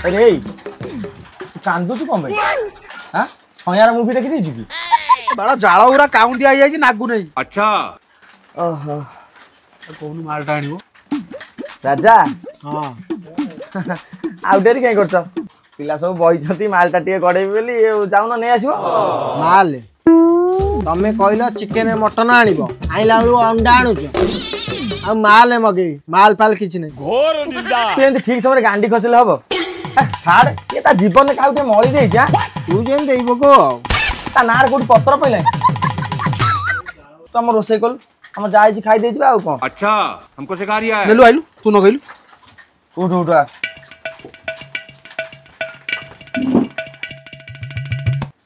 अरे कांदुचु कौन भाई हां छयार मूवी देखि देछि कि बड़ा जाळ उरा काउं दिया जाई नागु नहीं। अच्छा ओहो कोन मालटा आनिबो राजा हां आउ डेरी कहीं करछ पिला सब बहिछंती मालटा टिके गड़ेबी बोली जाउन नै आसीबो माल तमे कहलो चिकन मटन आनिबो आइला बेलू अंडा आनुछ आ माल मगे माल पाल किछ नै घोर निंदा तू ठीक समय गांडी खसले हबो छाड़ ये ता जीवन में काउ के मळी देई जा तू जेन देइबो को ता नार कोड पत्र पइले तुम रोसे कोल हम जाई छी खाई देई छी आ कोन अच्छा हमको सिखा रिया है नेलु आइलु तू न गइलु उठ उठ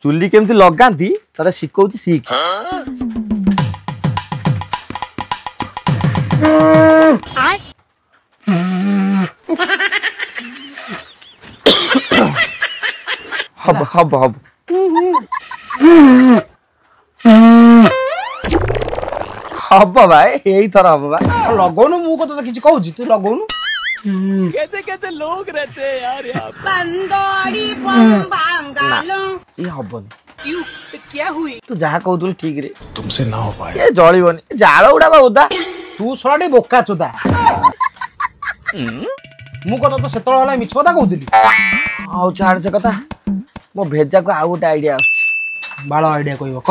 चुल्ली केमती लगांती तारा शिखौची सीख हब हब हब हब भाई यही थर हब भाई लगौनु मु कत किछ कहूची तू लगौनु कैसे कैसे लोग रहते हैं यार यहाँ पंदोड़ी पंबांगालो ये हबनी क्यों तो क्या हुई तू जहा कहतुल ठीक रे तुमसे ना हो पाए ये जळीबनी जाळ उडा बा ओदा तू सराडी बोका चोदा मु कत तो सेतळ हला मिछ कथा कहउतली आउ छाड़ से कथा मो भेजा को आउ गोटे आइडिया आछ बाळ आइडिया कहइबो क